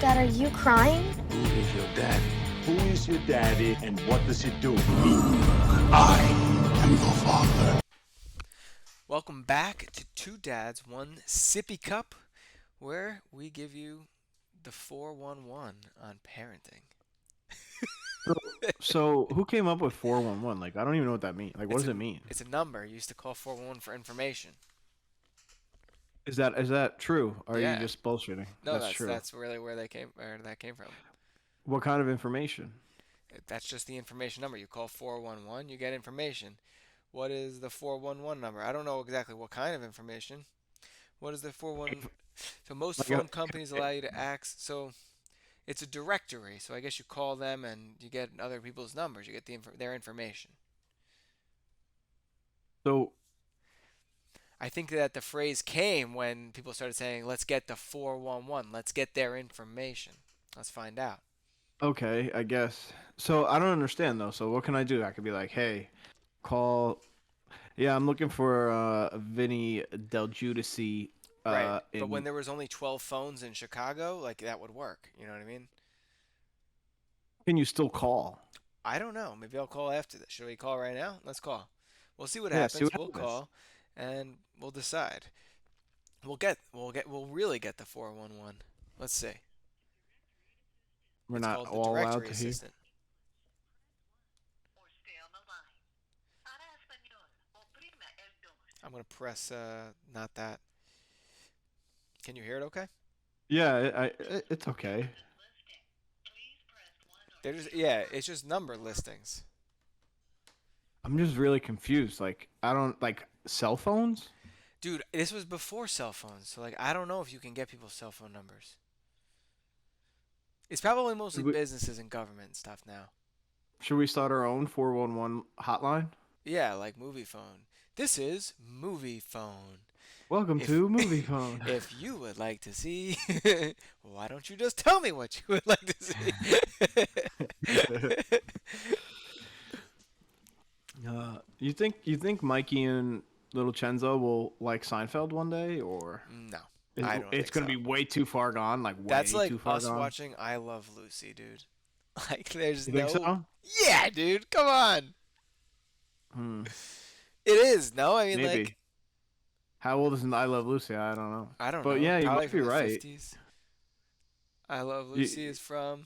Dad, are you crying? Who is your daddy? Who is your daddy and what does he do? I am your father. Welcome back to Two Dads, One Sippy Cup, where we give you the 411 on parenting. So who came up with 411? Like, I don't even know what that means. Like, what does it mean? It's a number. You used to call 411 for information. Is that true? Or are you Yeah. just bullshitting? No, That's true. that's really where that came from. What kind of information? That's just the information number. You call 411, you get information. What is the 411 number? I don't know exactly what kind of information. What is the 411? So most Like phone companies allow you to access. So it's a directory. So I guess you call them and you get other people's numbers. You get their information. So, I think that the phrase came when people started saying, "Let's get the 411. Let's get their information. Let's find out." okay, I guess. So I don't understand though. So what can I do? I could be like, hey, call. Yeah, I'm looking for Vinny Del Giudice. Right. But In... when there was only 12 phones in Chicago, like that would work. You know what I mean? Can you still call? I don't know. Maybe I'll call after this. Should we call right now? Let's call. We'll see what Yeah, happens. see what We'll happens. call and we'll decide. We'll really get the 411. Let's see. We're It's not called the all allowed directory to hear. assistant. I'm gonna press not that. Can you hear it okay? Yeah, it's okay. It's just number listings. I'm just really confused. Like, I don't like cell phones. Dude, this was before cell phones, so like I don't know if you can get people's cell phone numbers. It's probably mostly businesses and government and stuff now. Should we start our own 411 hotline? Yeah, like movie phone. This is movie phone. Welcome If- to Movie Phone. If you would like to see, why don't you just tell me what you would like to see? You think Mikey and Little Chenzo will like Seinfeld one day, or No, is, I don't it's think gonna so. be way too far gone? Like That's way like too far us gone. watching I Love Lucy, dude. Like, there's You no. think so? Yeah, dude, come on. Hmm, It is. No, I mean, maybe. like, How old is I Love Lucy? I don't know. I don't But know. yeah, you Probably might be from the right. 50s. I Love You- Lucy is from.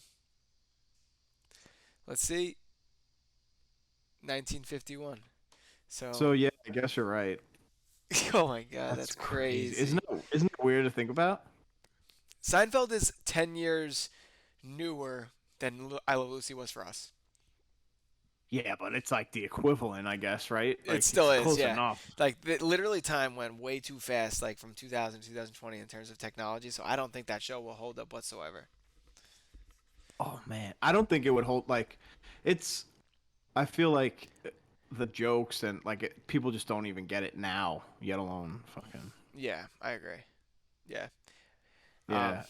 Let's see. 1951. So yeah, I guess you're right. Oh my God, that's crazy. Isn't it weird to think about? Seinfeld is 10 years newer than I Love Lucy was for us. Yeah, but it's like the equivalent, I guess, right? Like, It still it's is, close yeah. enough. Like, literally, time went way too fast, like from 2000 to 2020 in terms of technology. So I don't think that show will hold up whatsoever. Oh man, I don't think it would hold. Like, it's. I feel like the jokes and like people just don't even get it now, yet alone fucking. Yeah, I agree. Yeah. Yeah,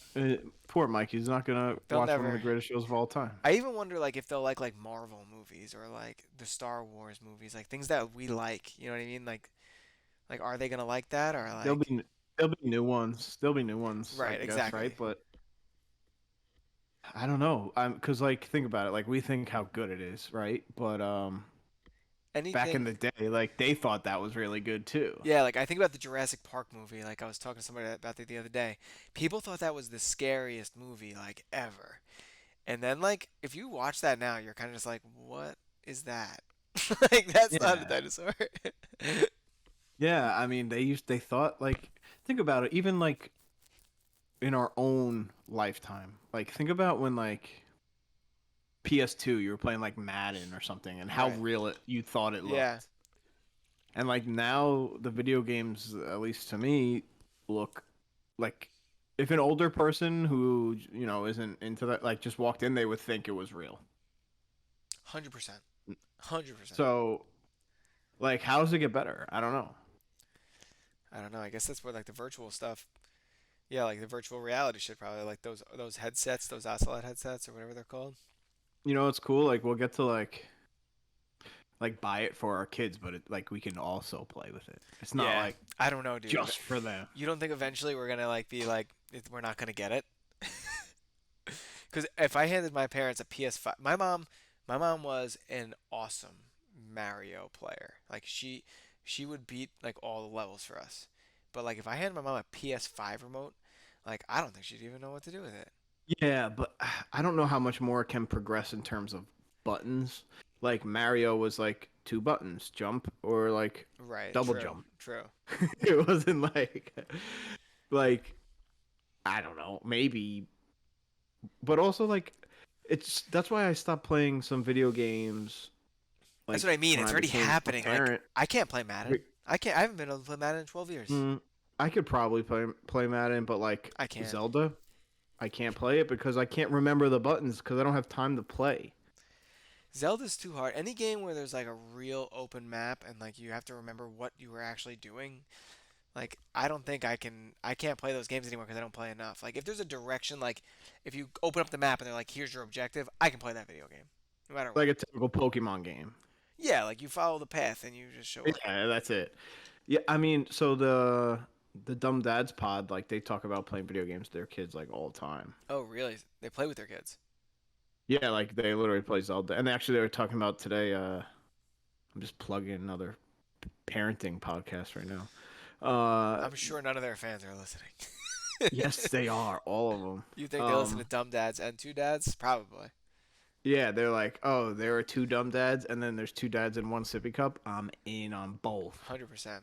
poor Mike. He's not gonna They'll watch one of never- the greatest shows of all time. I even wonder, like, if they'll like Marvel movies or like the Star Wars movies, like things that we like. You know what I mean? Like, are they gonna like that or like? There'll be new ones. There'll be new ones. I Right, guess, exactly. Right, but I don't know. Cause like think about it. Like we think how good it is, right? But back in Anything. the day, like they thought that was really good too. Yeah, like I think about the Jurassic Park movie. Like I was talking to somebody about it the other day. People thought that was the scariest movie like ever. And then like if you watch that now, you're kind of just like, what is that? Like that's not a Yeah. dinosaur. Yeah, I mean they thought like think about it, even like in our own lifetime. Like think about when like PS2 you were playing like Madden or something and how Right. real you thought it looked. Yeah. And like now the video games, at least to me, look like if an older person who, isn't into that like just walked in, they would think it was real. 100%. 100%. So like how does it get better? I don't know. I don't know. I guess that's where like the virtual stuff. Yeah, like the virtual reality shit probably like those headsets, those Ocelot headsets or whatever they're called. You know it's cool like we'll get to like buy it for our kids, but like we can also play with it. It's not Yeah. like I don't know, dude. just for them. You don't think eventually we're gonna like be like we're not gonna get it? Because if I handed my parents a PS5, my mom was an awesome Mario player. Like she would beat like all the levels for us. But like if I handed my mom a PS5 remote, like I don't think she'd even know what to do with it. Yeah, but I don't know how much more it can progress in terms of buttons. Like Mario was like two buttons, jump or like Right, double true, jump. true. It wasn't like I don't know, maybe, but also like it's that's why I stopped playing some video games That's like what I mean. when It's I already became a happening. Like parent. I can't play Madden. Re- I haven't been able to play Madden in 12 years. Mm, I could probably play Madden, but like I can't. Zelda, I can't play it because I can't remember the buttons because I don't have time to play. Zelda's too hard. Any game where there's like a real open map and like you have to remember what you were actually doing, like I don't think I can't play those games anymore because I don't play enough. Like if there's a direction, like if you open up the map and they're like, here's your objective, I can play that video game. No matter Like what. a typical Pokemon game. Yeah, like you follow the path and you just show up. Yeah, that's it. Yeah, I mean, so the Dumb Dads pod, like they talk about playing video games with their kids like all the time. Oh, really? They play with their kids. Yeah, like they literally play Zelda, and actually they were talking about today. I'm just plugging another parenting podcast right now. I'm sure none of their fans are listening. Yes, they are all of them. You think they listen to Dumb Dads and Two Dads? Probably. Yeah, they're like, oh, there are two dumb dads, and then there's two dads in one sippy cup. I'm in on both. 100%.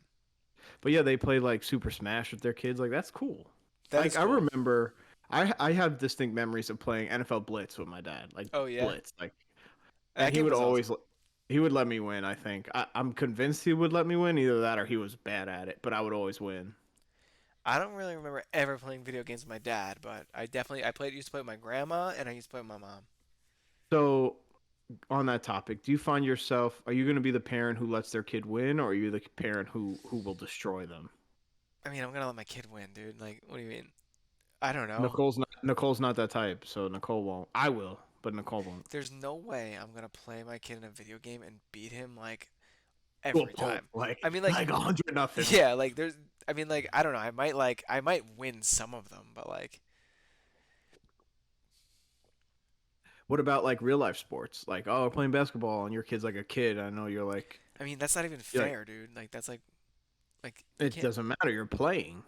But yeah, they play like Super Smash with their kids. Like that's cool. That Like is I cool. remember, I have distinct memories of playing NFL Blitz with my dad. Like Oh yeah. Blitz, like, That and he game would was always awesome. he would let me win. I think I'm convinced he would let me win. Either that or he was bad at it. But I would always win. I don't really remember ever playing video games with my dad, but I used to play with my grandma and I used to play with my mom. So on that topic, do you find yourself? Are you going to be the parent who lets their kid win, or are you the parent who will destroy them? I mean, I'm gonna let my kid win, dude. Like, what do you mean? I don't know. Nicole's not that type, so Nicole won't. I will, but Nicole won't. There's no way I'm gonna play my kid in a video game and beat him like Well, every time. like I mean, like, like 100-0. yeah, like there's. I mean, like, I don't know. I might win some of them, but like, What about like real life sports? Like, oh, we're playing basketball and your kid's like a kid. I know I mean, that's not even you're like fair, dude. Like, that's like you it can't. doesn't matter. You're playing.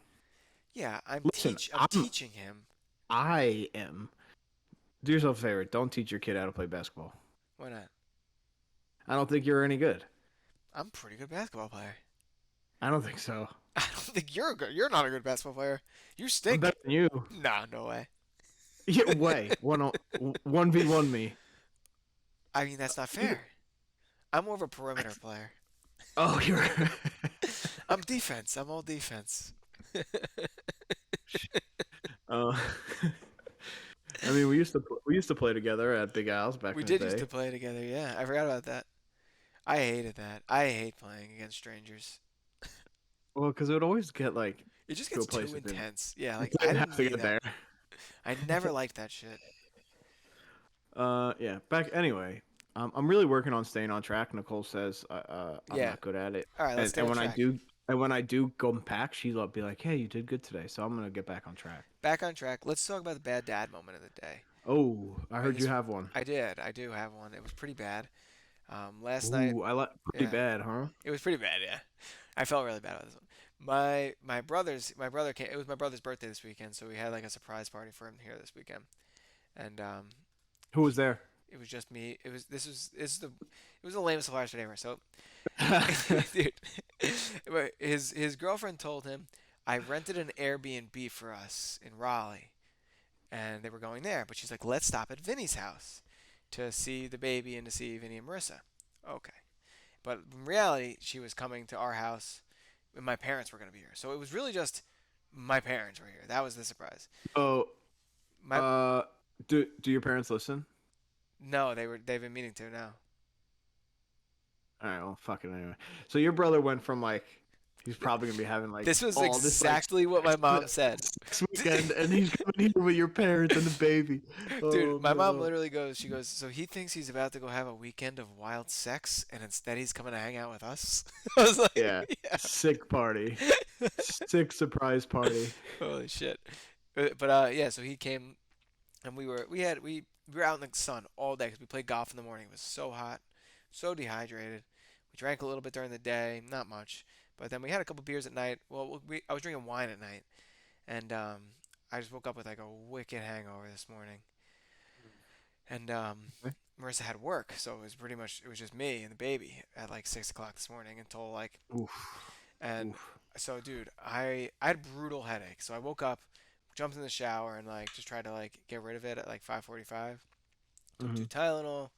Yeah, Listen, I'm teaching him. I am. Do yourself a favor. Don't teach your kid how to play basketball. Why not? I don't think you're any good. I'm a pretty good basketball player. I don't think so. I don't think you're good. You're not a good basketball player. You I'm stink. better than you. Nah, no way. Yeah, way 1v1 me. I mean, that's not fair. I'm more of a perimeter player. Oh, you're. I'm defense. I'm all defense. uh, I mean, we used to play together at Big Al's back We in the did used day. to play together. Yeah, I forgot about that. I hated that. I hate playing against strangers. Well, because it would always get like It just to a gets too place that didn't, intense. Yeah, it like I didn't didn't have to need get that. there. I never liked that shit. Yeah. Back anyway. I'm really working on staying on track. Nicole says I'm Yeah. not good at it, All right, let's and stay and on when I track. do and when I do go back, she'll be like, "Hey, you did good today." So I'm gonna get back on track. Back on track. Let's talk about the bad dad moment of the day. Oh, I Right, heard you this have one. I did. I do have one. It was pretty bad. Last night, Ooh, I like pretty yeah, bad, huh? it was pretty bad. Yeah, I felt really bad about this one. My brother came. It was my brother's birthday this weekend, so we had like a surprise party for him here this weekend, and Who was there? it was just me. It was the lamest surprise party ever. So, dude, but his girlfriend told him I rented an Airbnb for us in Raleigh, and they were going there. But she's like, let's stop at Vinny's house to see the baby and to see Vinny and Marissa. Okay. But in reality, she was coming to our house, and my parents were going to be here. So it was really just my parents were here. That was the surprise. Oh, My do your parents listen? No, they've been meaning to now. All right, well, fuck it anyway. So your brother went from like he's probably gonna be having like This was all this like exactly what my mom said. sex weekend, and he's coming here with your parents and the baby. Oh, Dude, my mom no. literally she goes, so he thinks he's about to go have a weekend of wild sex, and instead he's coming to hang out with us? I was like, Yeah, yeah. sick party, sick surprise party. Holy shit. But yeah, so he came and we were out in the sun all day because we played golf in the morning. It was so hot, so dehydrated. We drank a little bit during the day, not much, but then we had a couple beers at night. Well, I was drinking wine at night, and I just woke up with like a wicked hangover this morning. And Okay. Marissa had work, so it was just me and the baby at like 6 o'clock this morning until like Oof. and Oof. so dude, I had a brutal headache. So I woke up, jumped in the shower, and like just tried to like get rid of it at like 5:45. Took Hmm. 2 Tylenol,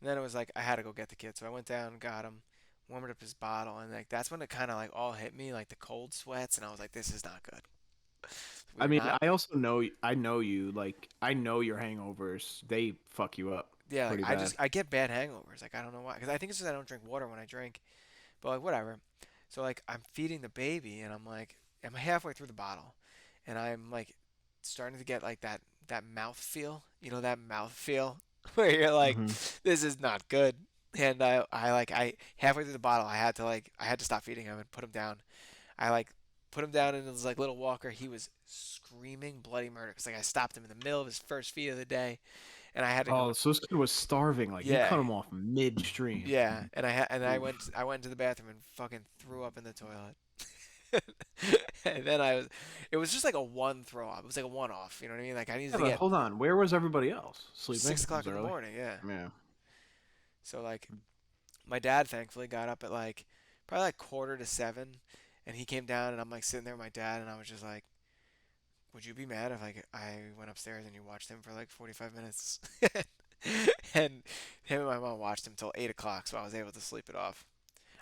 and then it was like I had to go get the kid. So I went down, got him, warmed up his bottle, and like that's when it kind of like all hit me, like the cold sweats, and I was like, this is not good. We I are mean, not. I also know I know you. Like, I know your hangovers. They fuck you up Yeah, like pretty bad. I get bad hangovers. Like I don't know why. Because I think it's just I don't drink water when I drink. But like whatever. So like I'm feeding the baby and I'm halfway through the bottle and I'm like starting to get like that mouth feel. You know that mouth feel where you're like Hmm. this is not good. And I halfway through the bottle I had to stop feeding him and put him down. I like put him down in his like little walker. He was screaming bloody murder cuz like I stopped him in the middle of his first feed of the day and I had to go. Oh, so this kid was starving. Like, you Yeah. cut him off midstream. Yeah, and Oof. I went into the bathroom and fucking threw up in the toilet. And then it was just like a one throw up. It was like a one off. You know what I mean? Like I needed Yeah, to but get hold on. Where was everybody else? six Sleeping? It o'clock was in the early. morning. Yeah. Yeah. So like my dad thankfully got up at like probably like quarter to seven, and he came down and I'm like sitting there with my dad and I was just like, would you be mad if like I went upstairs and you watched him for like 45 minutes? And him and my mom watched him till 8 o'clock, so I was able to sleep it off.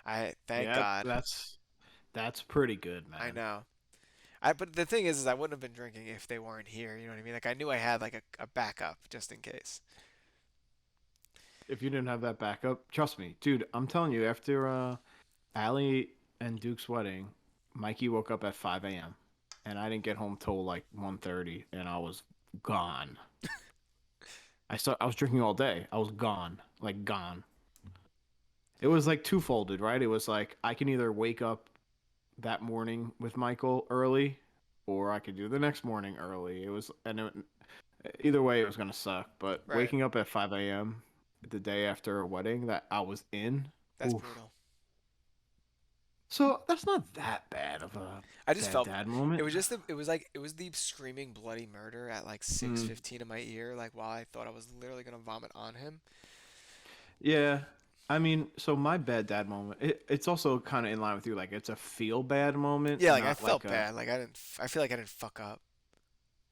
I thank Yeah, God. that's pretty good, I man. know. But the thing is I wouldn't have been drinking if they weren't here. You know what I mean? Like I knew I had like a backup just in case. If you didn't have that backup, trust me, dude. I'm telling you, after Allie and Duke's wedding, Mikey woke up at 5 a.m. and I didn't get home till like 1:30, and I was gone. I was drinking all day. I was gone, like gone. It was like twofolded, right? It was like I can either wake up that morning with Michael early, or I could do the next morning early. Either way, it was gonna suck. But Right. waking up at 5 a.m. the day after a wedding that I was in, That's oof. brutal. So that's not that bad of a I just felt dad moment. it was the screaming bloody murder at like Mm, 6:15 in my ear, like while I thought I was literally gonna vomit on him. yeah. I mean, so my bad dad moment, it's also kind of in line with you. Like, it's a feel bad moment, Yeah, like I not like felt a. bad. Like I feel like I didn't fuck up.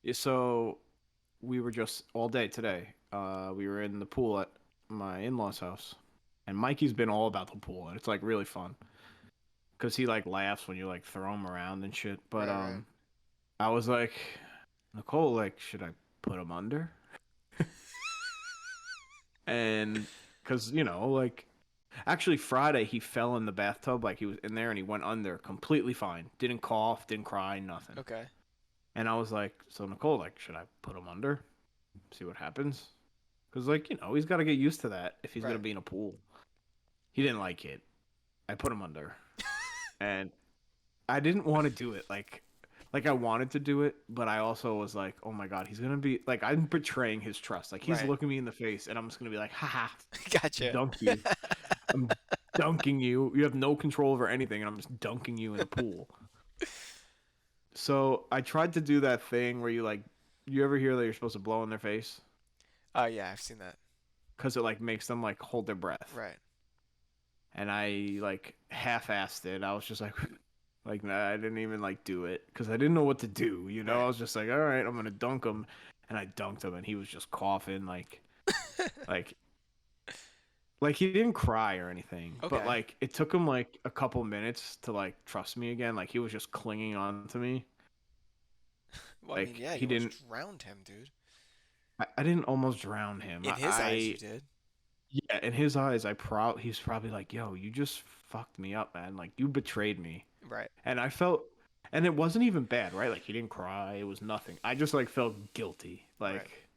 Yeah, so we were just all day today. We were in the pool at my in-laws' house, and Mikey's been all about the pool, and it's like really fun because he like laughs when you like throw him around and shit. But Right, right. I was like, Nicole, like, should I put him under? And because like, actually Friday he fell in the bathtub, like he was in there, and he went under completely fine, didn't cough, didn't cry, nothing. Okay. And I was like, so Nicole, like, should I put him under, see what happens? Because like, he's got to get used to that if he's gonna Right. be in a pool. He didn't like it. I put him under, and I didn't want to do it. Like I wanted to do it, but I also was like, oh my god, he's gonna be like, I'm betraying his trust. Like, he's Right. looking me in the face, and I'm just gonna be like, haha, Gotcha. dunk you. I'm dunking you. You have no control over anything, and I'm just dunking you in a pool. So I tried to do that thing where you ever hear that you're supposed to blow in their face Oh yeah, I've seen that. because it like makes them like hold their breath. Right. And I like half-assed it. I was just like, like nah, I didn't even like do it because I didn't know what to do. I Right. was just like, all right, I'm gonna dunk him, and I dunked him, and he was just coughing like like he didn't cry or anything, but Okay. like it took him like a couple minutes to like trust me again. Like he was just clinging on to me. Well, I mean, Like yeah, he you didn't. almost drowned him, dude. I didn't almost drown him. In his eyes, you did. Yeah, in his eyes, he's probably like, yo, you just fucked me up, man. Like you betrayed me. Right. And I felt, and it wasn't even bad, right? Like he didn't cry. It was nothing. I just like felt guilty. Right. Like,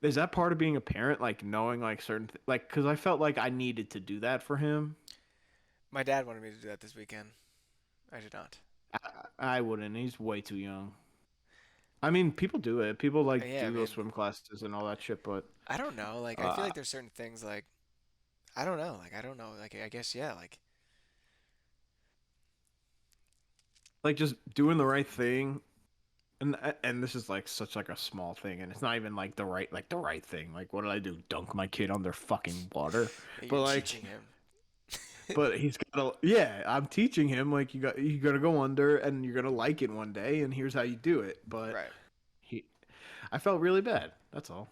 is that part of being a parent? Like knowing like like, because I felt like I needed to do that for him. My dad wanted me to do that this weekend. I did not. I wouldn't. He's way too young. I mean, people do it. People like Yeah, I do those mean, swim classes and all that shit, but I don't know. Like, I feel uh, like there's certain things like I don't know. Like, I don't know. Like, I guess yeah. Like, like just doing the right thing. And this is like such like a small thing, and it's not even like the right thing. Like, what did I do? Dunk my kid under fucking water? you're But like, teaching him. but he's gotta. Yeah, I'm teaching him like you gotta go under, and you're gonna like it one day, and here's how you do it. But Right. he, I felt really bad. That's all.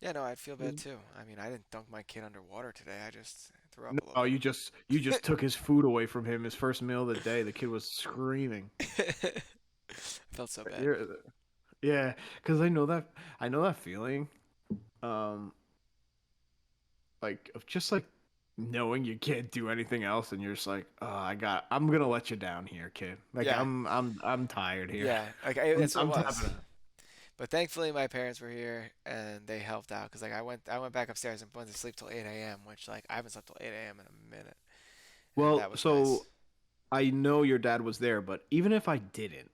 Yeah, no, I'd feel bad too. I mean, I didn't dunk my kid underwater today. I just threw up a little No, you just took his food away from him. His first meal of the day. The kid was screaming. bit. I felt so bad. You're, yeah, because I know that feeling. Um, like of just like knowing you can't do anything else, and you're just like, oh, I'm gonna let you down here, kid. Like Yeah, I'm tired here. yeah. Like I'm that's what it I'm was. tapping it. But thankfully, my parents were here and they helped out because like I went back upstairs and went to sleep till 8 a.m., which like I haven't slept till 8 a.m. in a minute, and Well, that was nice. so I know your dad was there, but even if I didn't,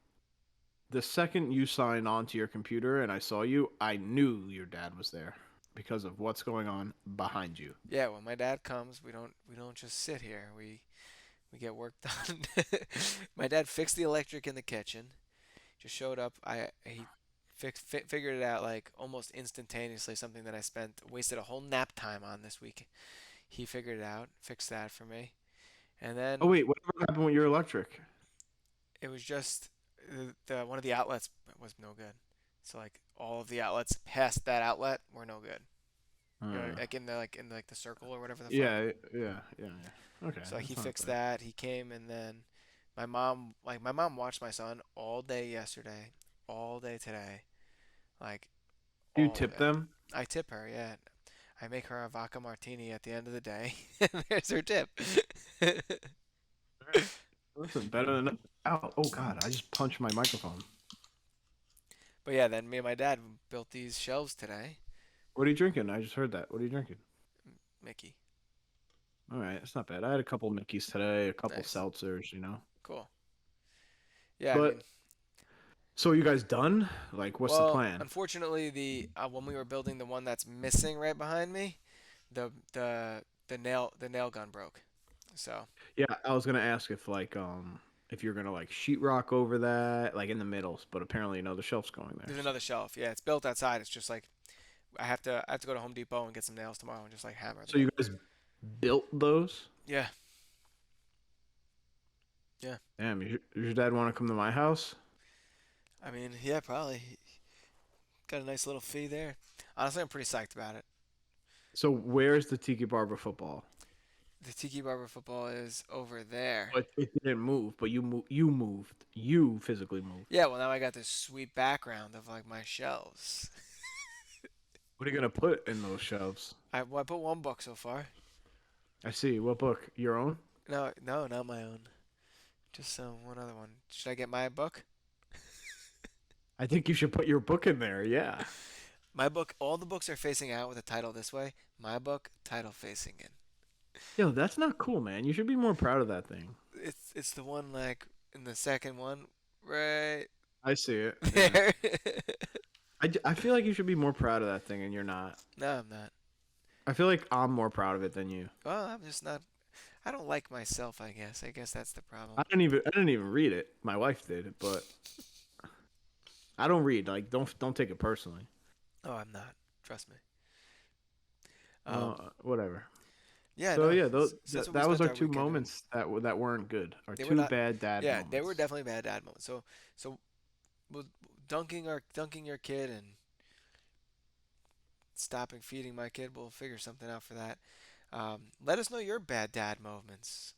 the second you signed onto your computer and I saw you, I knew your dad was there because of what's going on behind you. Yeah, when my dad comes, we don't just sit here. We get work done. My dad fixed the electric in the kitchen. Just showed up. I he figured it out like almost instantaneously. Something that I spent wasted a whole nap time on this week. He figured it out, fixed that for me, and Oh then wait, whatever happened with your electric? it was just the one of the outlets was no good. So like all of the outlets past that outlet were no good. You know, Uh, like in the circle or whatever the fuck. yeah. Okay, So like he that's not fixed bad. that. He came and then my mom watched my son all day yesterday, all day today, like You all of tip it. them? I tip her, yeah. I make her a vodka martini at the end of the day, and there's her tip. Listen, better than. Ow, oh God, I just punched my microphone. But yeah, then me and my dad built these shelves today. What are you drinking? I just heard that. What are you drinking? Mickey, All right, it's not bad. I had a couple Mickeys today, a couple nice, seltzers, you know. cool. Yeah, I mean, But so are you guys done? Like, what's the well, plan? unfortunately, the when we were building the one that's missing right behind me, the nail gun broke. So Yeah, I was gonna ask if you're gonna like sheetrock over that, like in the middle, but apparently no, the shelf's going there. there's So, another shelf. Yeah, it's built outside. It's just like I have to go to Home Depot and get some nails tomorrow and just like hammer so them. you guys built those? Yeah, yeah. Damn, does your dad want to come to my house? I mean, yeah, probably. Got a nice little fee there. Honestly, I'm pretty psyched about it. So where's the Tiki Barber football? The Tiki Barber football is over there. But it didn't move, but you moved. You physically moved. Yeah, well now I got this sweet background of like my shelves. What are you gonna put in those shelves? I put one book so far. I see. What book? Your own? No, no, not my own. Just one other one. Should I get my book? I think you should put your book in there. Yeah. My book. All the books are facing out with the title this way. My book, title facing in. Yo, that's not cool, man. You should be more proud of that thing. It's the one like in the second one, right I see it. Yeah. there. I feel like you should be more proud of that thing, and you're not. No, I'm not. I feel like I'm more proud of it than you. Well, I'm just not. I don't like myself. I guess. I guess that's the problem. I didn't even read it. My wife did, but I don't read. Like, don't take it personally. Oh, I'm not. Trust me. Um. Whatever. Yeah. So No. yeah, So that's what we that was spent our our two weekend doing. moments that weren't good. Our They were two not. bad dad Yeah, they were moments. definitely bad dad moments. So with dunking your kid and stopping feeding my kid, we'll figure something out for that. Let us know your bad dad moments.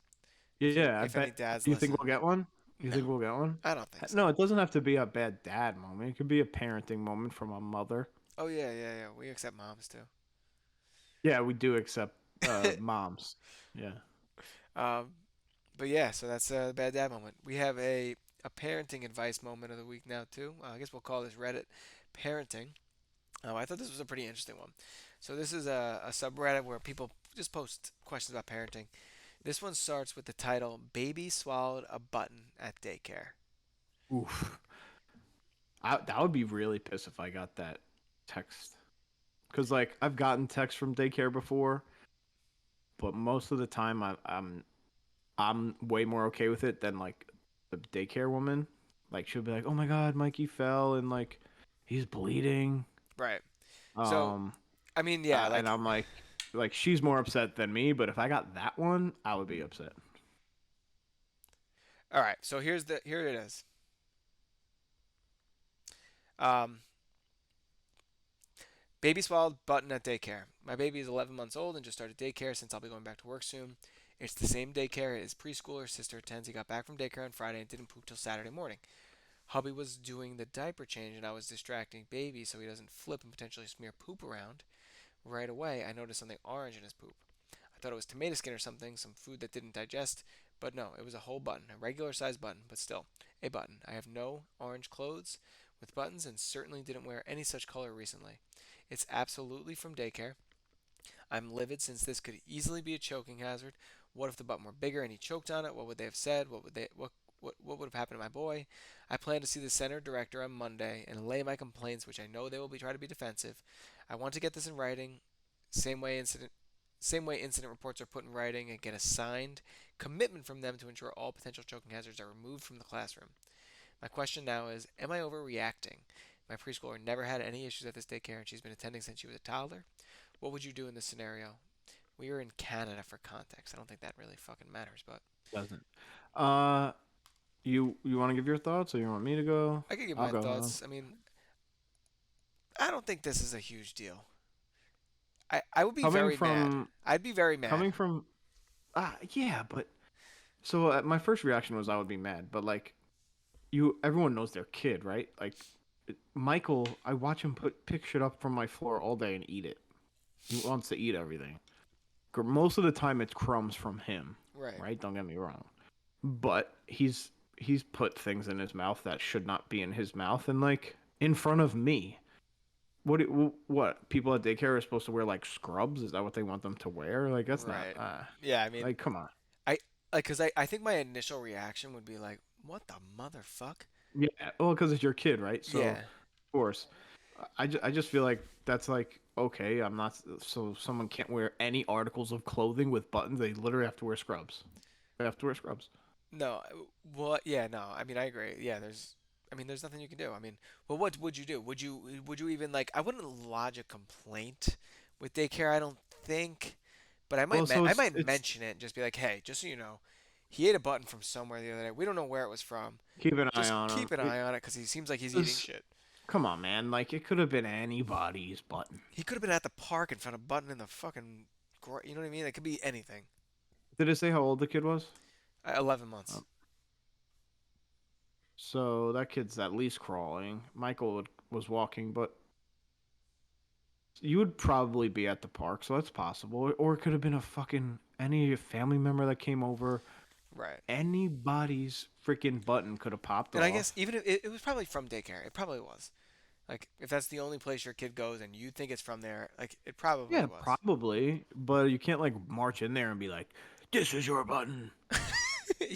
Yeah, I If any bet. dads Do you think listen. we'll get one? Do you No, think we'll get one? I don't think so. No, it doesn't have to be a bad dad moment. It could be a parenting moment from a mother. Oh yeah, yeah, yeah. We accept moms too. Yeah, we do accept moms. Yeah. um, but yeah, so that's a bad dad moment. We have a parenting advice moment of the week now too. I guess we'll call this Reddit parenting. I thought this was a pretty interesting one. So this is a subreddit where people just post questions about parenting. This one starts with the title "Baby swallowed a button at daycare." Oof. That would be really pissed if I got that text. Because like I've gotten texts from daycare before, but most of the time I'm way more okay with it than like the daycare woman. Like she'll be like, "Oh my God, Mikey fell and like he's bleeding." Right. So, Um, I mean, yeah, and like, I'm like she's more upset than me. But if I got that one, I would be upset. all right. So here it is. Um, Baby swallowed button at daycare. My baby is 11 months old and just started daycare since I'll be going back to work soon. It's the same daycare his preschooler sister attends. He got back from daycare on Friday and didn't poop till Saturday morning. Hubby was doing the diaper change and I was distracting baby so he doesn't flip and potentially smear poop around. Right away, I noticed something orange in his poop. I thought it was tomato skin or something, some food that didn't digest, but no, it was a whole button, a regular sized button, but still, a button. I have no orange clothes with buttons and certainly didn't wear any such color recently. It's absolutely from daycare. I'm livid since this could easily be a choking hazard. What if the button were bigger and he choked on it? What would they have said? What would have happened to my boy? I plan to see the center director on Monday and lay my complaints, which I know they will be trying to be defensive. I want to get this in writing, same way incident reports are put in writing and get a signed commitment from them to ensure all potential choking hazards are removed from the classroom. My question now is, am I overreacting? My preschooler never had any issues at this daycare and she's been attending since she was a toddler. What would you do in this scenario? We are in Canada for context. I don't think that really fucking matters, but Doesn't. Uh, you want to give your thoughts, or you want me to go? I could give I'll my go. thoughts. I mean, I don't think this is a huge deal. I would be Coming very mad. from I'd be very mad. coming from yeah, but so my first reaction was I would be mad, but like everyone knows their kid, right? Like Michael, I watch him pick shit up from my floor all day and eat it. He wants to eat everything. Most of the time it's crumbs from him, Right. right? Don't get me wrong. But he's put things in his mouth that should not be in his mouth and like in front of me. What people at daycare are supposed to wear like scrubs? Is that what they want them to wear? Like that's not Right. Yeah, I mean, like come on. I like cuz I think my initial reaction would be like, "What the motherfuck?" Yeah, well, because it's your kid, right? So Yeah. of course, I just feel like that's like okay. I'm not so someone can't wear any articles of clothing with buttons. They literally have to wear scrubs. They have to wear scrubs. No, well, yeah, no. I mean, I agree. Yeah, I mean, there's nothing you can do. I mean, well, what would you do? Would you even like? I wouldn't lodge a complaint with daycare. I don't think, but Well, so I it's might it's mention it and just be like, hey, just so you know, he ate a button from somewhere the other day. We don't know where it was from. keep an eye Just on keep them. an eye on it because he seems like he's eating It's, shit. come on, man. Like it could have been anybody's button. He could have been at the park and found a button in the fucking, you know what I mean? It could be anything. Did it say how old the kid was? 11 months. Oh, so that kid's at least crawling. Was walking, but you would probably be at the park, so that's possible. Or it could have been a fucking any family member that came over. Right. Anybody's freaking button could have popped And I guess off. even if it was probably from daycare, it probably was. Like if that's the only place your kid goes and you think it's from there, like it probably Yeah, was. probably. But you can't like march in there and be like, "This is your button."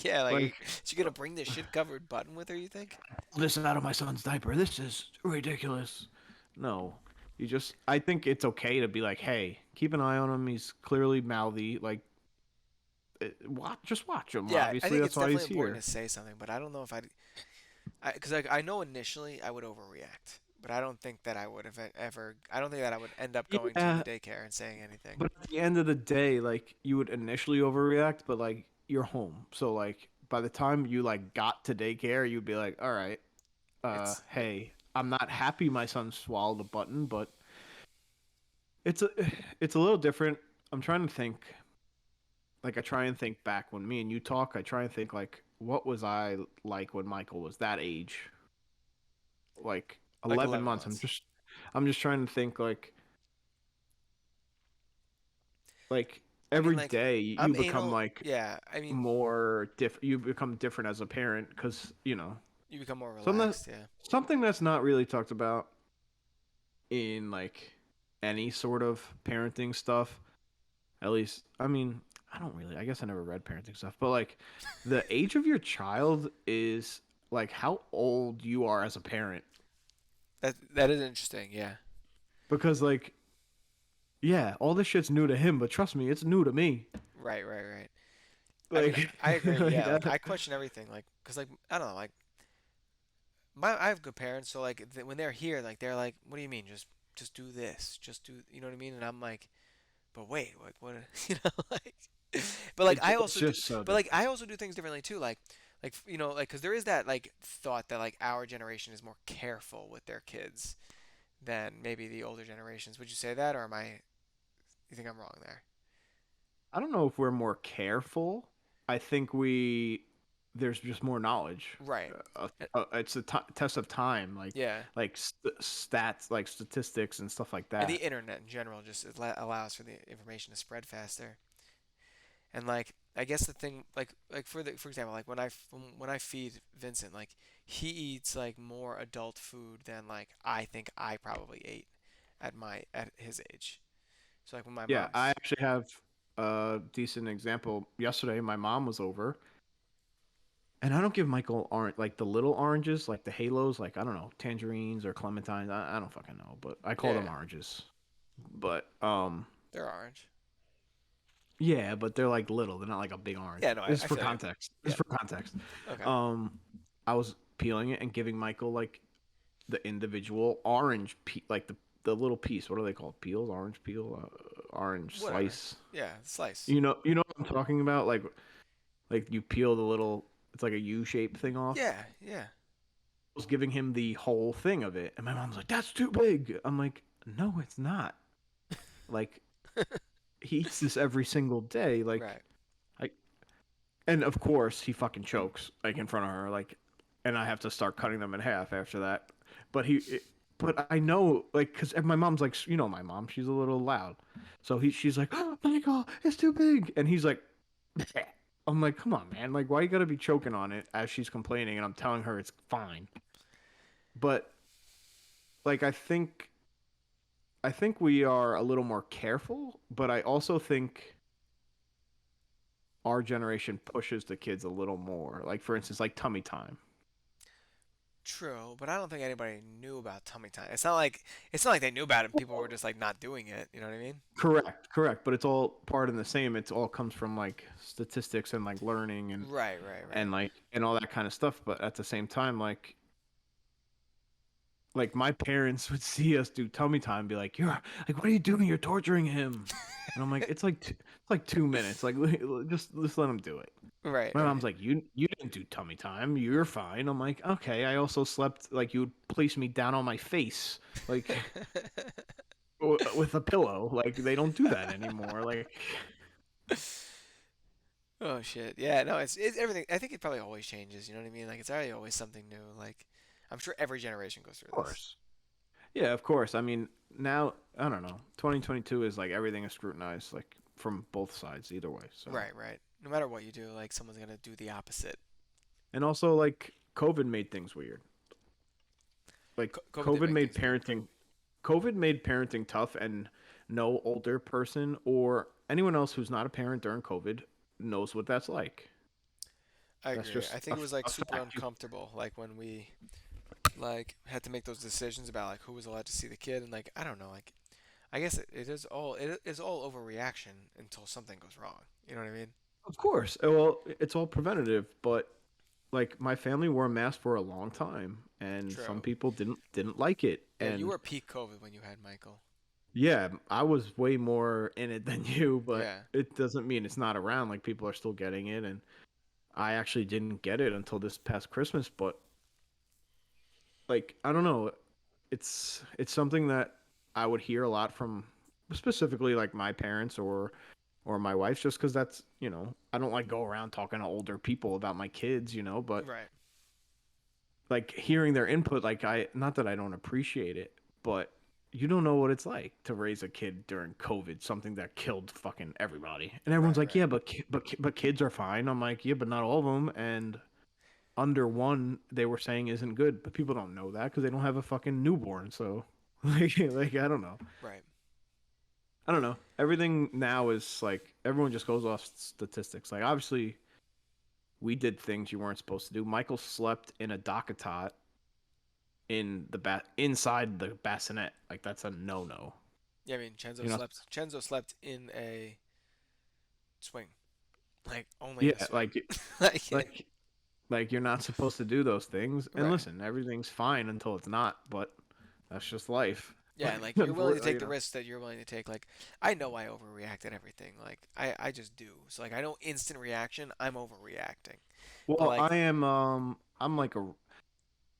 Yeah, like Like, she gonna bring this shit covered button with her? You think? listen out of my son's diaper. This is ridiculous. No, you just. I think it's okay to be like, "Hey, keep an eye on him. He's clearly mouthy. Like, watch, just watch him. Yeah, I Obviously, think that's it's why he's definitely important here." to say something, but I don't know if because like I know initially I would overreact, but I don't think that I would have ever. I don't think that I would end up going to the Yeah, daycare and saying anything. but at the end of the day, like you would initially overreact, but like you're home, so like by the time you like got to daycare, you'd be like, all right, It's hey, I'm not happy my son swallowed a button, but it's a it's a little different. I'm trying to think. Like I try and think back when me and you talk. I try and think like what was I like when Michael was that age, like like 11 11 months. months. I'm just trying to think like I mean, every like day I'm you become anal. like Yeah, I mean more you become different as a parent because you become more something relaxed. Yeah. something that's not really talked about in like any sort of parenting stuff. At least I mean I don't really, I guess I never read parenting stuff, but like the age of your child is like how old you are as a parent. That is interesting. Yeah. because like yeah, all this shit's new to him, but trust me, it's new to me. Right, right, right. I mean, Like, I agree. like Yeah, like I question everything, like, cause like I don't know, like I have good parents, so like when they're here, like they're like, what do you mean, just do this, just do, you know what I mean? And I'm like, but wait, like what, you know, like, but like I it's also do, just so but like different. I also do things differently too, like you know, like, cause there is that like thought that like our generation is more careful with their kids than maybe the older generations. Would you say that, or am I? You think I'm wrong there? I don't know if we're more careful. I think there's just more knowledge. Right. Uh, It's a test of time, Yeah. like stats, like statistics and stuff like And the that. internet in general just allows for the information to spread faster. And like I guess the thing like for example like when I feed Vincent, like he eats like more adult food than like I think I probably ate at his age. So like when my Yeah, I mom's actually have a decent example. Yesterday, my mom was over, and I don't give Michael orange like the little oranges, like the halos, like I don't know, tangerines or clementines. I don't fucking know, but I call them yeah, oranges. But they're orange. yeah, but they're like little. They're not like a big orange. Yeah, no, This is I for feel you. context. This Yeah. is for context. Okay. Um, I was peeling it and giving Michael like the individual orange like the little piece. What are they called? Peels, orange peel, orange Whatever. slice. Yeah, slice. You know what I'm talking about? Like you peel the little. It's like a U-shaped thing off. Yeah, yeah. I was giving him the whole thing of it, and my mom's like, "That's too big." I'm like, "No, it's not." Like he eats this every single day. Like Right. I and of course he fucking chokes like in front of her, like, and I have to start cutting them in half after that. But but I know, like, because my mom's like, you know, my mom, she's a little loud, so she's like, oh my god, it's too big, and he's like, bleh. I'm like, come on, man, like, why you gotta be choking on it as she's complaining, and I'm telling her it's fine. But like, I think we are a little more careful, but I also think our generation pushes the kids a little more. Like for instance, like tummy time. True, but I don't think anybody knew about tummy time. It's not like they knew about it and people were just like not doing it, you know what I mean? Correct, correct. But it's all part of the same. It's all comes from like statistics and like learning Right, right, and right. like and all that kind of stuff. But at the same time, like my parents would see us do tummy time and be like, "You're like, what are you doing? You're torturing him." And I'm like, it's like 2 minutes. Like just let him do it. Right, My mom's right. like, you didn't do tummy time. You're fine. I'm like, okay. I also slept like you would place me down on my face, like with a pillow. Like they don't do that anymore. Like, Oh shit. Yeah, no, it's everything. I think it probably always changes, you know what I mean? Like it's already always something new. Like I'm sure every generation goes through of this. course. Yeah, of course. I mean, now I don't know. 2022 is like everything is scrutinized, like from both sides, either way. So, Right, right. No matter what you do, like someone's gonna do the opposite. and also like COVID made things weird. Like COVID did make things weird. COVID made parenting tough, and no older person or anyone else who's not a parent during COVID knows what that's like. I That's agree. just I think it was like a super fact. uncomfortable, like when we like had to make those decisions about like who was allowed to see the kid and like I don't know, like I guess it is all overreaction until something goes wrong. You know what I mean? Of course. Well, it's all preventative, but like my family wore a mask for a long time, and some True. people didn't like it. Yeah, you And were peak COVID when you had Michael. yeah, I was way more in it than you, but Yeah. it doesn't mean it's not around. Like people are still getting it, and I actually didn't get it until this past Christmas, but like I don't know, it's something that I would hear a lot from specifically like my parents or my wife just because that's I don't like go around talking to older people about my kids, but Right. like hearing their input, like I not that I don't appreciate it, but you don't know what it's like to raise a kid during COVID, something that killed fucking everybody, and everyone's Right, like, right. yeah, but kids are fine. I'm like, yeah, but not all of them, and under one they were saying isn't good, but people don't know that because they don't have a fucking newborn, so like Right. I don't know. Everything now is like everyone just goes off statistics. Like obviously we did things you weren't supposed to do. Michael slept in a dock tot in the inside the bassinet. Like that's a no. Yeah, I mean, Chenzo You know? slept. Chenzo slept in a swing, like only Yeah, in a swing. like, like like you're not supposed to do those things. And right. listen, everything's fine until it's not, but that's just life. Yeah, and like you're willing to Unfortunately, take the risks that you're willing to take. Like I know I overreact at everything. Like I just do. So like I know instant reaction. I'm overreacting. But Well, like I am I'm like a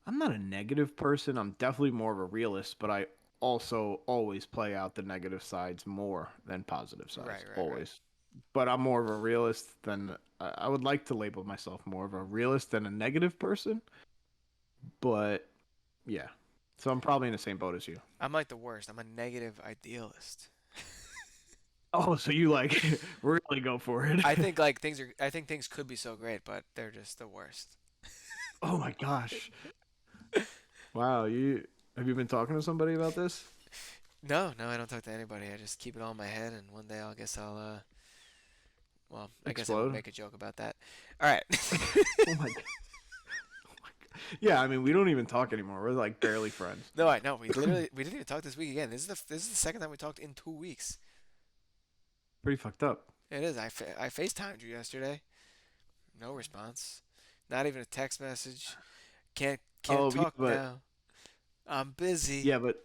I'm not a negative person. I'm definitely more of a realist, but I also always play out the negative sides more than positive sides, right. always. But I'm more of a realist than I would like to label myself more of a realist than a negative person, but yeah. So I'm probably in the same boat as you. I'm like the worst. I'm a negative idealist. Oh, so you like really go for it. I think like things are. I think things could be so great, but they're just the worst. Oh my gosh. Wow, you have you been talking to somebody about this? No, I don't talk to anybody. I just keep it all in my head, and one day I'll guess I'll well, I guess I won't Explode? make a joke about that. All right. Oh my god. Oh my god. Yeah, I mean, we don't even talk anymore. We're like barely friends. No, I know. We didn't even talk this week again. This is the second time we talked in 2 weeks. Pretty fucked up. It is. I FaceTimed you yesterday. No response. Not even a text message. Can't Oh, yeah, talk but now. I'm busy. yeah, but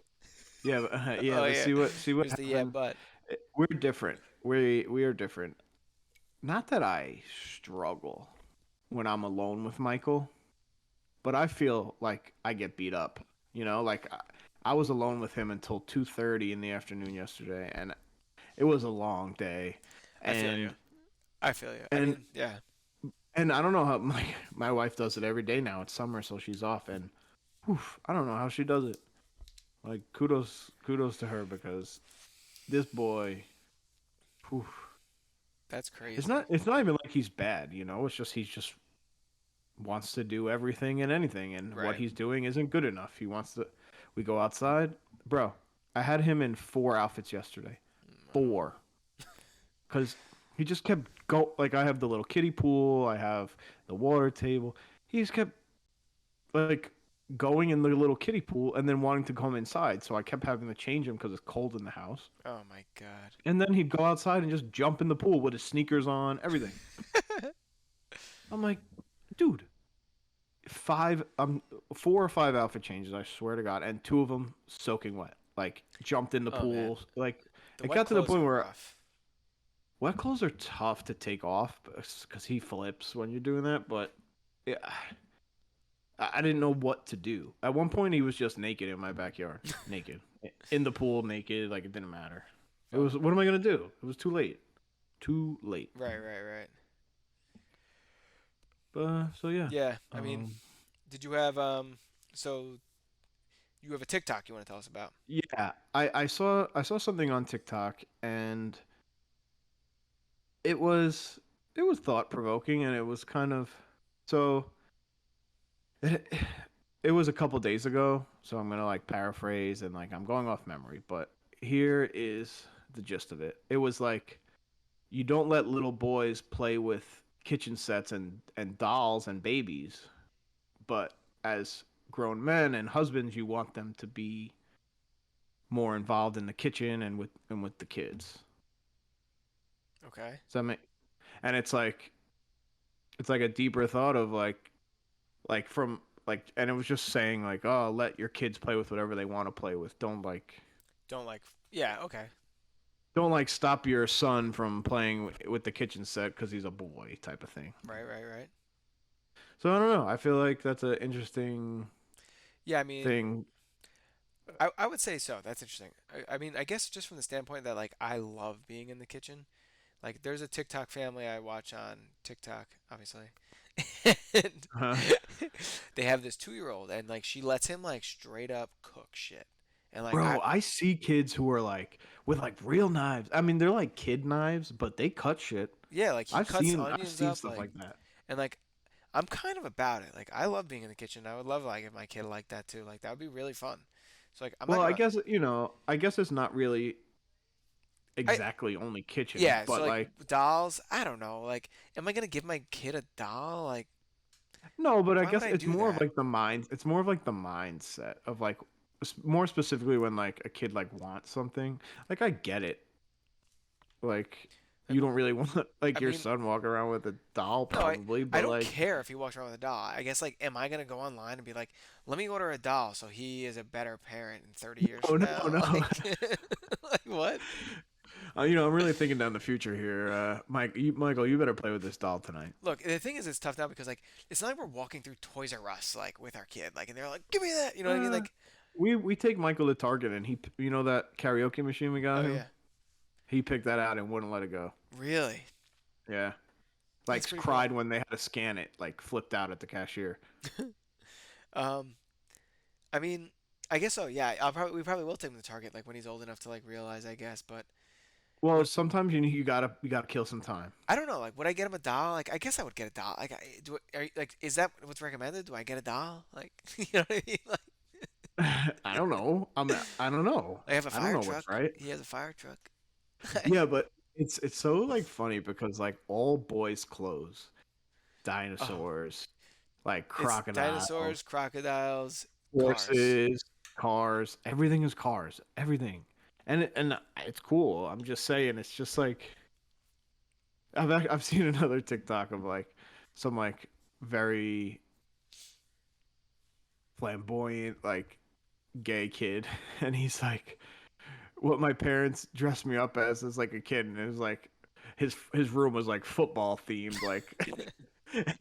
yeah, Oh but yeah. see what There's the yeah, happened. but. We're different. We are different. Not that I struggle when I'm alone with Michael, but I feel like I get beat up. You know, like I was alone with him until 2:30 in the afternoon yesterday, and it was a long day, I feel you. and I feel you. I and mean, yeah. and I don't know how my wife does it every day now. It's summer, so she's off, and I don't know how she does it. Like kudos to her because this boy, whew, That's it's crazy. not even like he's bad, you know. It's just he's just wants to do everything and anything, and what Right. he's doing isn't good enough. He wants to. We go outside, bro. I had him in 4 outfits yesterday, Wow. 4, because he just kept go. Like I have the little kiddie pool, I have the water table. He just kept like going in the little kiddie pool and then wanting to come inside. So I kept having to change him because it's cold in the house. Oh my god. And then he'd go outside and just jump in the pool with his sneakers on, everything. I'm like, dude, 4 or 5 outfit changes, I swear to God, and 2 of them soaking wet. Like jumped in the Oh man. pool. Like The it wet got to the clothes point are where rough. wet clothes are tough to take off because he flips when you're doing that. But yeah, I didn't know what to do. At one point, he was just naked in my backyard, naked in the pool, naked. Like it didn't matter. It Oh. was what am I gonna do? It was too late. Too late. Right. But so yeah. Yeah. I mean, Um, did you have so you have a TikTok you want to tell us about? yeah. I saw something on TikTok and it was it was thought provoking and it was kind of so it, it was a couple days ago. So I'm gonna like paraphrase and like I'm going off memory, but here is the gist of it. It was like you don't let little boys play with kitchen sets and dolls and babies, but as grown men and husbands, you want them to be more involved in the kitchen and with the kids. Okay. So I mean, and it's like a deeper thought of like from like and it was just saying like oh let your kids play with whatever they want to play with. Don't like. Yeah. Okay. Don't like stop your son from playing with the kitchen set because he's a boy type of thing. Right. So I don't know. I feel like that's an interesting Yeah. I mean, thing. I would say so. That's interesting. I mean, I guess just from the standpoint that like I love being in the kitchen. Like, there's a TikTok family I watch on TikTok, obviously. And Huh? they have this 2-year-old, and like she lets him like straight up cook shit. And like I, Bro, I see kids who are like with like real knives. I mean, they're like kid knives, but they cut shit. yeah, like he cuts I've onions seen up, stuff like, like that. and like I'm kind of about it. Like I love being in the kitchen. I would love like if my kid liked that too. Like that would be really fun. So like I'm Well, not gonna. I guess it's not really I exactly only kitchen, yeah. So but like like dolls, I don't know. Like, am I gonna give my kid a doll? Like No, but I Why would guess I it's do more of that? like the mind. It's more of like the mindset of like more specifically when like a kid like wants something. Like I get it. Like Like, you don't really want I like your mean, son walking around with a doll no, probably, I but don't like care if he walks around with a doll. I guess like, am I gonna go online and be like, let me order a doll so he is a better parent in 30 years oh from no now? no. Like, like what? I'm really thinking down the future here. Michael, you better play with this doll tonight. Look, the thing is, it's tough now because like it's not like we're walking through Toys R Us like with our kid, like, and they're like, "Give me that," you know what I mean? Uh, Like, we take Michael to Target and that karaoke machine we got oh him. yeah, He picked that out and wouldn't let it go. really? Yeah, That's like pretty cool. cried when they had to scan it. Like flipped out at the cashier. Um, I mean, I guess so. Yeah, we probably will take him to Target like when he's old enough to like realize, I guess. But Well, what sometimes you gotta kill some time. I don't know. Like, would I get him a doll? Like, I guess I would get a doll. Like, like, is that what's recommended? Do I get a doll? Like, you know what I mean? Like, I don't know. I don't know. I have a I don't fire know what's truck. right. He has a fire truck. Yeah, but it's so like funny because like all boys' clothes, Oh, dinosaurs, like it's crocodiles, dinosaurs, crocodiles, cars. horses, cars. Everything is cars. Everything, and it's cool. I'm just saying, it's just like I've seen another TikTok of like some like very flamboyant like gay kid, and he's like, what my parents dressed me up as like a kid, and it was like his room was like football themed, like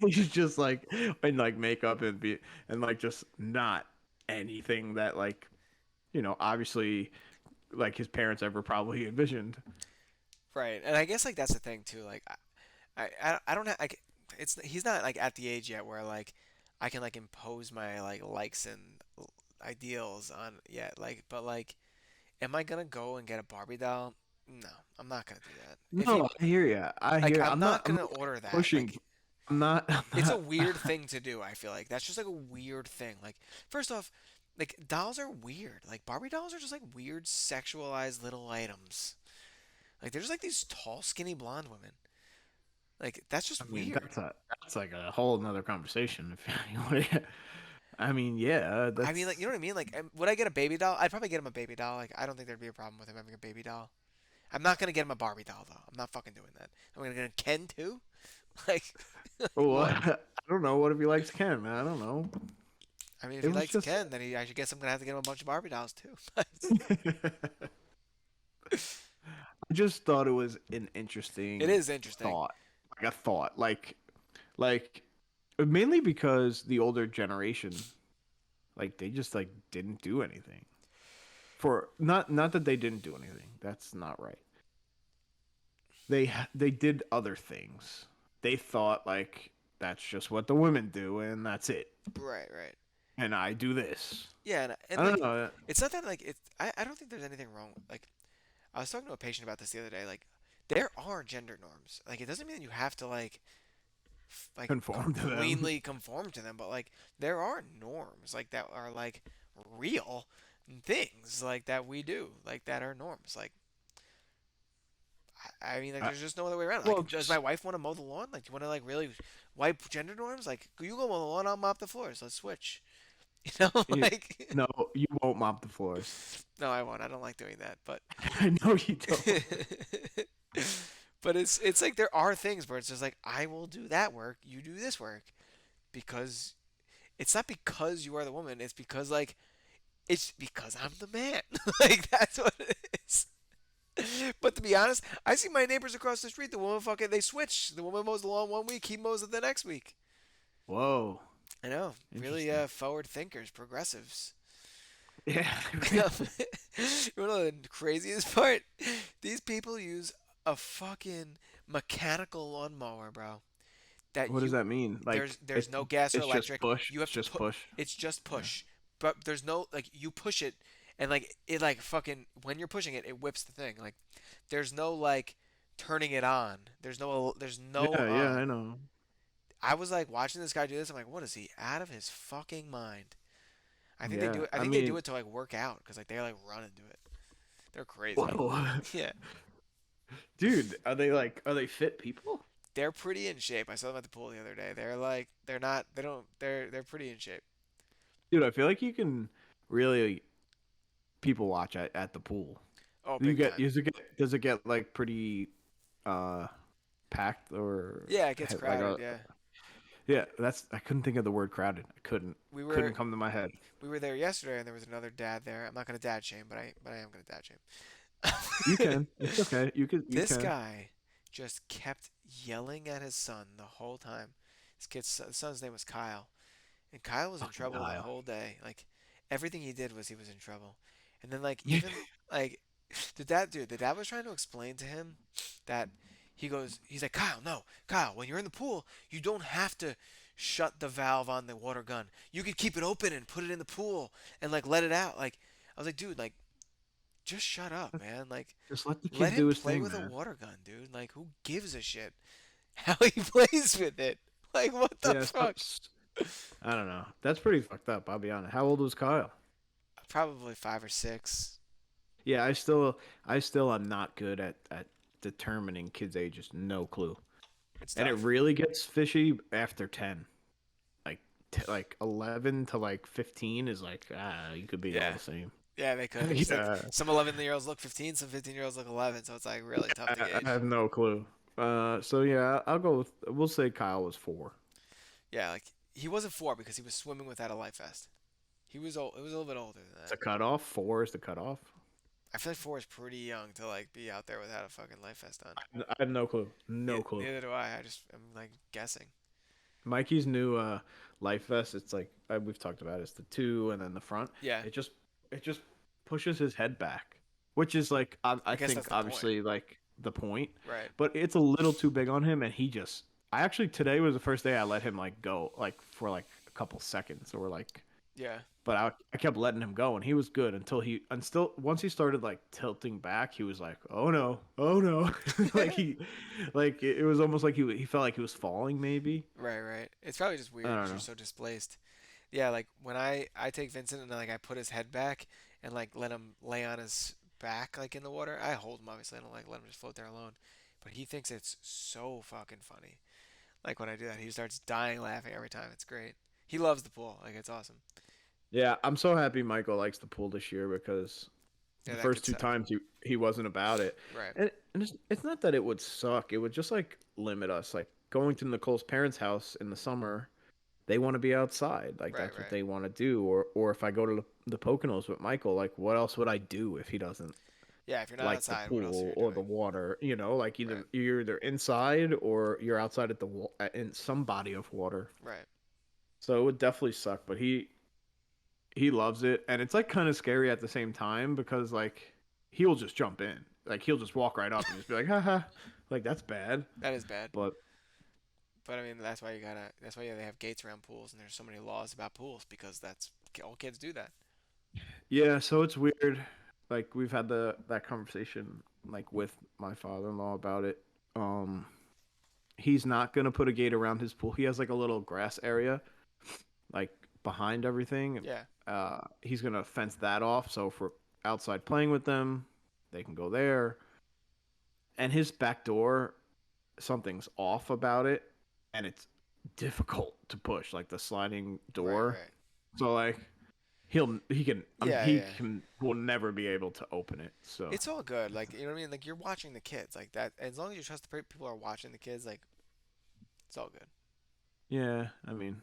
he's just like in like makeup and like just not anything that like obviously like his parents ever probably envisioned. Right, and I guess like that's the thing too. Like, I don't have like it's he's not like at the age yet where like I can like impose my like likes and ideals on yet. Like, but like, am I gonna go and get a Barbie doll? No, I'm not gonna do that. If he No, I hear you. I like, hear. I'm not I'm gonna not order that. pushing. Like, I'm not. I'm it's a not. weird thing to do. I feel like that's just like a weird thing. Like, first off, like dolls are weird. Like Barbie dolls are just like weird sexualized little items. Like they're just like these tall, skinny blonde women. Like that's I just mean, weird. that's like a whole nother conversation. If you want to, I mean, yeah, I mean, like, you know what I mean? Like, would I get a baby doll? I'd probably get him a baby doll. Like, I don't think there'd be a problem with him having a baby doll. I'm not gonna get him a Barbie doll though. I'm not fucking doing that. I'm gonna get a Ken too. Like, like well, what? I don't know. What if he likes Ken? I don't know. I mean, if It he was likes just. Ken, then I should guess I'm gonna have to get him a bunch of Barbie dolls too. I just thought it was an It interesting is interesting. thought, like a thought, like mainly because the older generation, like they just like didn't do anything for not that they didn't do anything. That's not right. They did other things. They thought like that's just what the women do and that's it. Right, right. And I do this. Yeah, I and don't like, know. it's not that like it's. I don't think there's anything wrong. Like, I was talking to a patient about this the other day. Like, there are gender norms. Like, it doesn't mean you have to like like Conform to them. completely conform to them, but like there are norms like that are like real things like that we do like that are norms. Like, I mean, like I, there's just no other way around. well, Like, does my wife want to mow the lawn? Like, do you want to like really wipe gender norms? Like, you go mow the lawn, I'll mop the floors. Let's switch. You know, you, like no, you won't mop the floors. no, I won't. I don't like doing that, but I know you don't. but it's like there are things where it's just like I will do that work, you do this work because it's not because you are the woman, it's because like it's because I'm the man. Like that's what it is. But to be honest, I see my neighbors across the street, the woman fucking they switch. The woman mows the lawn one week, he mows it the next week. Whoa, I know. Really interesting. forward thinkers, progressives. Yeah. You know the craziest part? These people use a fucking mechanical lawnmower, bro. That What does that mean? Like there's no gas or it's just electric. push. You It's have to just put push. it's just Yeah. push. But there's no like you push it and like it like fucking when you're pushing it, it whips the thing. Like there's no like turning it on. There's no Yeah, yeah, on. I know. I was like watching this guy do this. I'm like, what is he out of his fucking mind? I think they do Yeah, it. I I think they do mean, it to like work out because like they like run and do it. They're crazy. whoa, Yeah. dude, are they fit people? They're pretty in shape. I saw them at the pool the other day. They're like they're not they don't they're pretty in shape. Dude, I feel like you can really people watch at the pool. Oh, You big get time. does it get like pretty uh packed or Yeah, it gets like crowded. Yeah, yeah, that's I couldn't think of the word crowded. I couldn't we couldn't were come to my head. we were there yesterday, and there was another dad there. I'm not gonna dad shame, but I am gonna dad You shame. can. It's okay. You This can. guy just kept yelling at his son the whole time. His son's name was Kyle, and Kyle was in Fucking trouble the Kyle. whole day. Like everything he did was he was in trouble. And then like even like the dad was trying to explain to him that he's like, Kyle, no, Kyle, when you're in the pool, you don't have to shut the valve on the water gun. You could keep it open and put it in the pool and like let it out. Like I was like, dude, like just shut up, man. Like Just let the let kid do him his play thing, with a man. water gun, dude. Like who gives a shit how he plays with it? Like what the Yeah, fuck? I don't know. That's pretty fucked up, I'll be honest. How old was Kyle? Probably 5 or 6. Yeah, I still am not good at determining kids' ages. No clue. It's And it tough. really gets fishy after 10. Like like 11 to like 15 is like you could be all Yeah. the same. Yeah, they could. It's like Yeah. some 11-year-olds look 15, some 15-year-olds look 11, so it's like really tough to I gauge. have no clue. So yeah, I'll go with we'll say Kyle was 4. Yeah, like he wasn't 4 because he was swimming without a life vest. He was old. It was a little bit older than It's that. a cutoff. 4 is the cutoff. I feel like 4 is pretty young to like be out there without a fucking life vest on. I have no clue. No clue. Neither do I. I'm like guessing. Mikey's new life vest. It's like we've talked about. It's the 2 and then the front. Yeah, It just pushes his head back, which is like I I guess think that's the point. obviously like the point, Right. but it's a little too big on him, and he just. I actually today was the first day I let him like go like for like a couple seconds or like Yeah. but I kept letting him go and he was good until once he started like tilting back he was like oh no like it was almost like he felt like he was falling maybe. Right, right. It's probably just I weird don't because you're know. so displaced. Yeah, like when I take Vincent and like I put his head back and like let him lay on his back like in the water. I hold him obviously. I don't like let him just float there alone. But he thinks it's so fucking funny. Like when I do that, he starts dying laughing every time. It's great. He loves the pool. Like it's awesome. Yeah, I'm so happy Michael likes the pool this year because Yeah, the that first could two suck. times he wasn't about it. Right. And it's not that it would suck. It would just like limit us. Like going to Nicole's parents' house in the summer, they want to be outside. Like Right, that's what right. they want to do. Or if I go to the Poconos with Michael, like what else would I do if he doesn't Yeah, if you're not like the outside, what else are pool you or the doing? water? Like Right. either you're either inside or you're outside at in some body of water. Right. So it would definitely suck. But he loves it, and it's like kind of scary at the same time because like he'll just jump in, like he'll just walk right up and just be like, haha, like that's bad. That is bad. But But I mean, that's why you gotta. That's why they have gates around pools, and there's so many laws about pools because that's all kids do that. yeah, so it's weird. Like we've had that conversation like with my father-in-law about it. Um, he's not gonna put a gate around his pool. He has like a little grass area, like behind everything, and Yeah. he's gonna fence that off. So for outside playing with them, they can go there. And his back door, something's off about it, and it's difficult to push, like the sliding Right. door. Right. So like he can Yeah. he Yeah. can will never be able to open it. So It's all good. Like you know what I mean. Like you're watching the kids. Like that. As long as you trust the people are watching the kids, like it's all good. yeah, I mean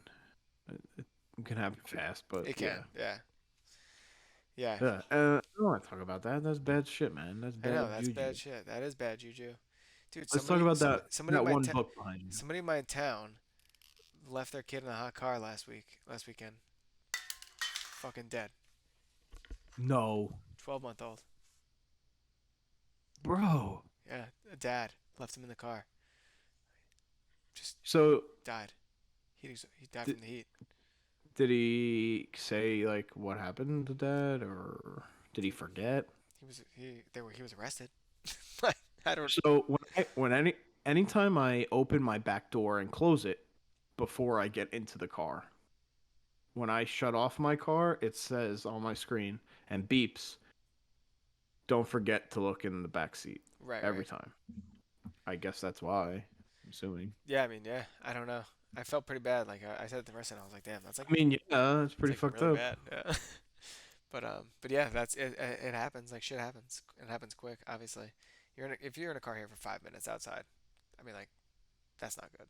it can happen fast, but It yeah. can. Yeah. Yeah. Yeah, I don't want to talk about that. That's bad shit, man. That's I know bad that's bad juju. shit. That is bad juju, dude. Let's talk about Somebody in that my one book behind you. somebody in my town left their kid in a hot car last weekend. Fucking dead. No, 12-month old. bro. Yeah, a dad left him in the car. Just So died. He died did, from the heat. did he say like what happened to dad, or did he forget? He was arrested. Like, I don't. So anytime I open my back door and close it before I get into the car, when I shut off my car, it says on my screen and beeps, "Don't forget to look in the back seat." Right, Every right. time. I guess that's why. I'm assuming. Yeah, I mean, yeah, I don't know. I felt pretty bad. Like I said at the restaurant, I was like, damn, I mean, yeah, it's that's pretty like fucked really up. bad. Yeah. But yeah, that's it. It happens. Like shit happens. It happens quick. Obviously, if you're in a car here for 5 minutes outside, I mean, like that's not good.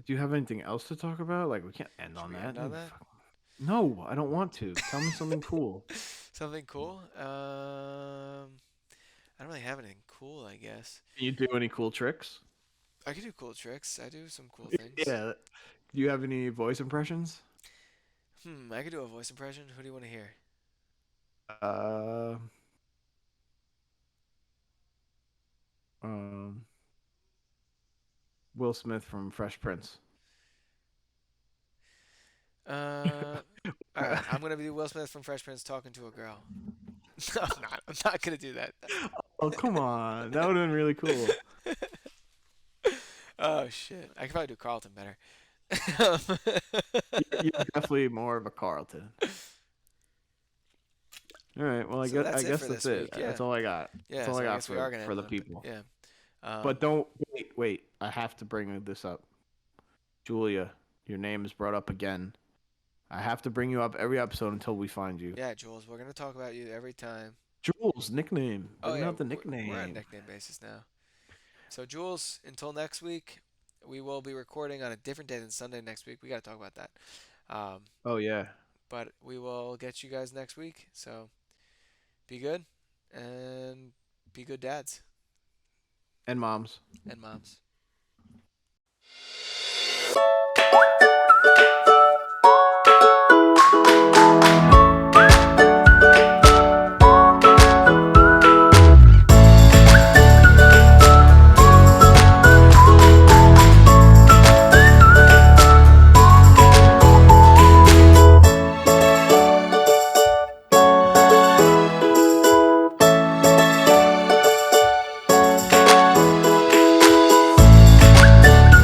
Do you have anything else to talk about? Like, we can't end Should on we that. end on that? No, I don't want to. Tell me something cool. Something cool? I don't really have anything cool, I guess. Can you do any cool tricks? I could do cool tricks. I do some cool things. Yeah. Do you have any voice impressions? I could do a voice impression. Who do you want to hear? Uh, um, Will Smith from Fresh Prince. All right. I'm gonna be Will Smith from Fresh Prince talking to a girl. No, I'm not. I'm not gonna do that. Oh, come on. That would have been really cool. Oh shit. I could probably do Carlton better. You're definitely more of a Carlton. All right. Well, So I that's it guess for that's this it. week. Yeah. That's all I got. Yeah. That's all So I I got guess we are gonna for end the on. people. Yeah. But don't wait. I have to bring this up. Julia, your name is brought up again. I have to bring you up every episode until we find you. Yeah, Jules. We're gonna talk about you every time. Jules, nickname. Oh Bring yeah. out the We're on nickname. nickname basis now. So Jules, until next week, we will be recording on a different day than Sunday next week. We got to talk about that. Um, Oh yeah. but we will get you guys next week. So be good and be good dads And moms. and moms.